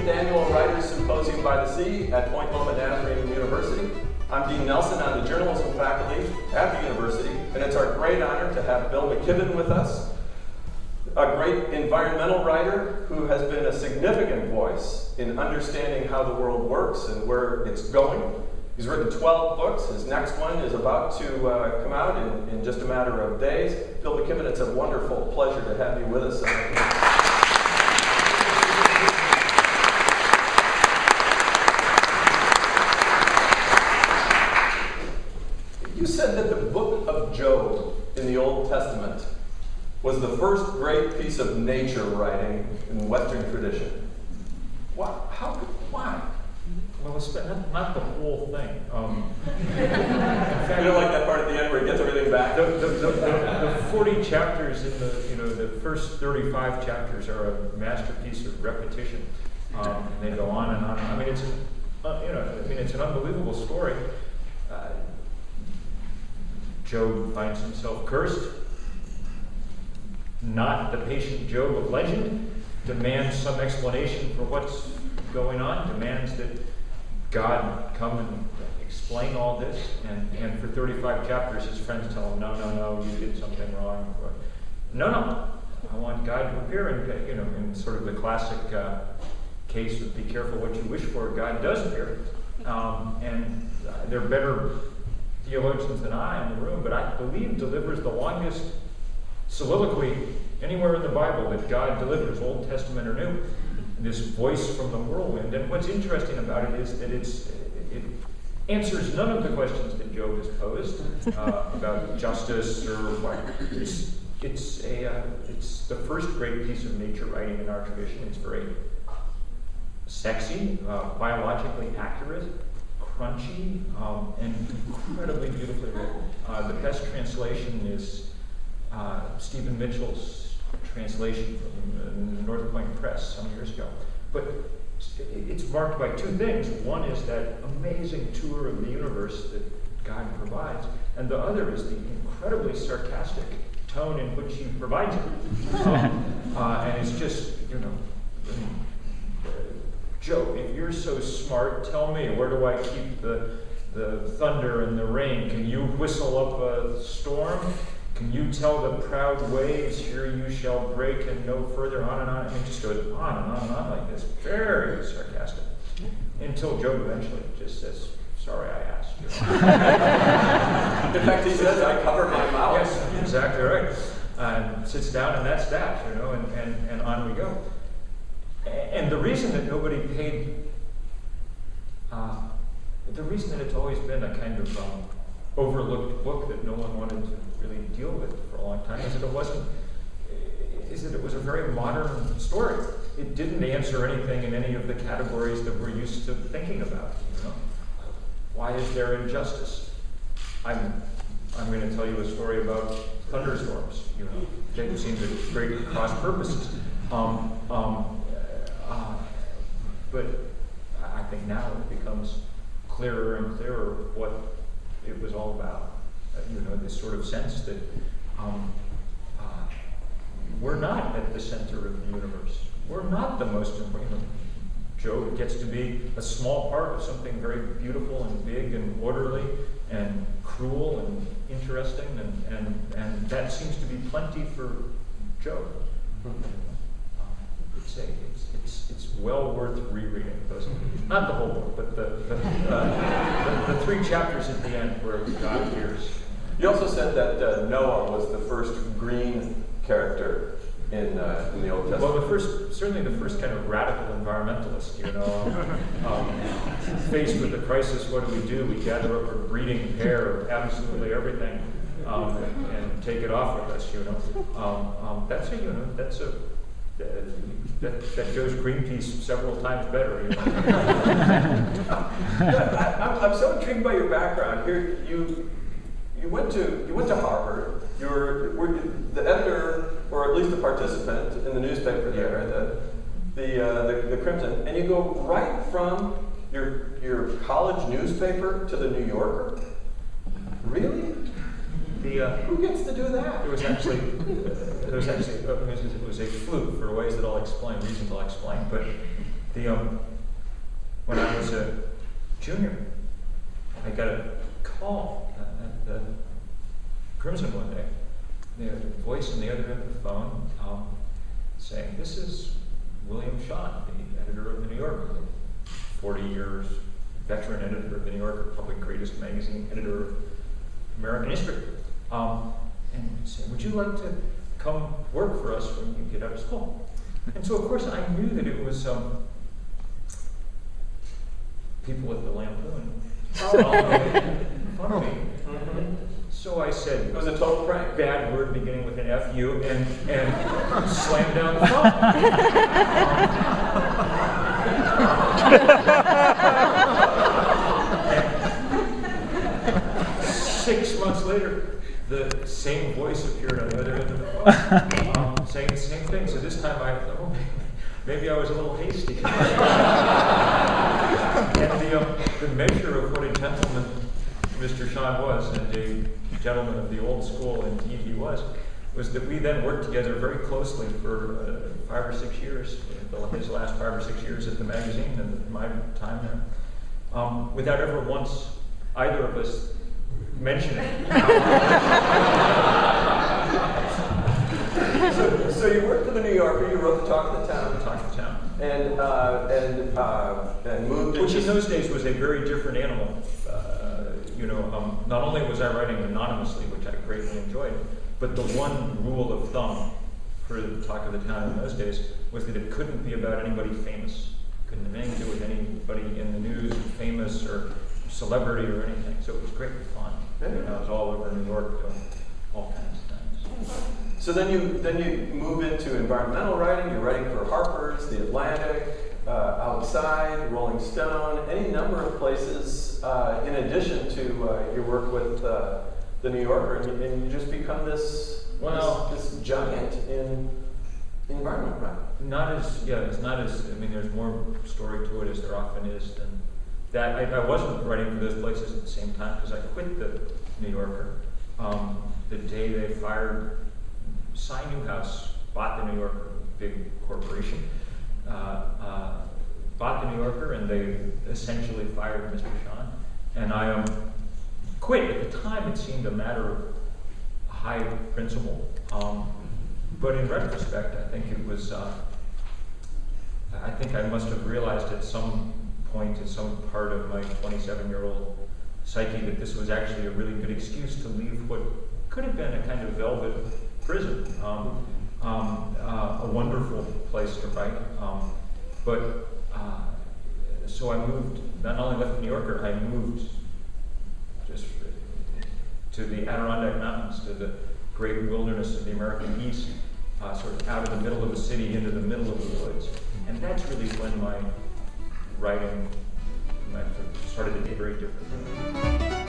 14th Annual Writers Symposium by the Sea at Point Loma Nazarene University. I'm Dean Nelson. I'm the journalism faculty at the university, and it's our great honor to have Bill McKibben with us, a great environmental writer who has been a significant voice in understanding how the world works and where it's going. He's written 12 books. His next one is about to come out in just a matter of days. Bill McKibben, it's a wonderful pleasure to have you with us. You said that the book of Job in the Old Testament was the first great piece of nature writing in Western tradition. Why? Well, it's not the whole thing. In fact, you don't like that part at the end where he gets everything back. The 40 chapters in the first 35 chapters are a masterpiece of repetition. And they go on and on. I mean, it's an unbelievable story. Job finds himself cursed. Not the patient Job of legend. Demands some explanation for what's going on. Demands that God come and explain all this, and for 35 chapters his friends tell him, no, you did something wrong. No, I want God to appear, and in sort of the classic case of be careful what you wish for, God does appear. And there are better theologians than I in the room, but I believe delivers the longest soliloquy anywhere in the Bible that God delivers, Old Testament or New. This voice from the whirlwind. And what's interesting about it is that it answers none of the questions that Job has posed about justice or what. It's the first great piece of nature writing in our tradition. It's very sexy, biologically accurate, crunchy, and incredibly beautifully written. The best translation is Stephen Mitchell's translation from North Point Press some years ago. But it's marked by two things. One is that amazing tour of the universe that God provides, and the other is the incredibly sarcastic tone in which he provides it. And it's just, Job, if you're so smart, tell me, where do I keep the thunder and the rain? Can you whistle up a storm? Can you tell the proud waves, here you shall break and no further, on and on? And it just goes on and on and on like this, very sarcastic. Until Job eventually just says, sorry I asked. In fact, he says, I cover my mouth. Yes, exactly right. And sits down and that's that, and on we go. And the reason that nobody paid, the reason that it's always been a kind of overlooked book that no one wanted to really deal with for a long time is that it was a very modern story. It didn't answer anything in any of the categories that we're used to thinking about. Why is there injustice? I'm going to tell you a story about thunderstorms. They seem to great cross purposes. But I think now it becomes clearer and clearer what it was all about. This sort of sense that we're not at the center of the universe. We're not the most important. Job gets to be a small part of something very beautiful and big and orderly and cruel and interesting, and that seems to be plenty for Job. It's well worth rereading. Not the whole book, but the 3 chapters at the end where God appears. You also said that Noah was the first green character in the Old Testament. Well, certainly the first kind of radical environmentalist. Faced with the crisis, what do? We gather up a breeding pair of absolutely everything and take it off with us. That goes Greenpeace several times better. I'm so intrigued by your background. Here, you went to Harvard. You were the editor, or at least a participant in the newspaper there, the Crimson, and you go right from your college newspaper to the New Yorker. Really? Who gets to do that? It was a fluke for reasons I'll explain. But When I was a junior, I got a call at the Crimson one day. There was a voice on the other end of the phone saying, "This is William Shawn, the editor of the New Yorker, 40 years veteran editor of the New Yorker, probably greatest magazine editor of American history. And he said, would you like to come work for us when you get out of school?" And so, of course, I knew that it was people at the Lampoon fun of me. So I said, It was a total prank. Bad word beginning with an F-U, and slammed down the phone. 6 months later, the same voice appeared on the other end of the phone, saying the same thing. So this time I thought, oh, maybe I was a little hasty. And the measure of what a gentleman Mr. Shawn was, and a gentleman of the old school indeed he was that we then worked together very closely for 5 or 6 years, his last 5 or 6 years at the magazine and my time there, without ever once either of us mentioning. So you worked for the New Yorker. You wrote the Talk of the Town. Talk of the Town. And moved. Which in those days was a very different animal. Not only was I writing anonymously, which I greatly enjoyed, but the one rule of thumb for the Talk of the Town in those days was that it couldn't be about anybody famous. It couldn't have anything to do with anybody in the news, famous or celebrity or anything. So it was great fun. I was all over New York doing all kinds of things. So then you move into environmental writing. You're writing for Harper's, The Atlantic, Outside, Rolling Stone, any number of places in addition to your work with the New Yorker, and you just become this giant in environment writing. It's not as, there's more story to it as there often is than that. I wasn't writing for those places at the same time because I quit the New Yorker the day they fired Cy Newhouse, bought the New Yorker, big corporation, bought the New Yorker, and they essentially fired Mr. Shawn. And I quit. At the time, it seemed a matter of high principle. But in retrospect, I think it was, I think I must have realized at some point in some part of my 27-year-old psyche that this was actually a really good excuse to leave what could have been a kind of velvet prison, a wonderful place to write. So I moved, not only left the New Yorker, I moved just to the Adirondack Mountains, to the great wilderness of the American East, sort of out of the middle of the city into the middle of the woods. And that's really when my writing started to be very different.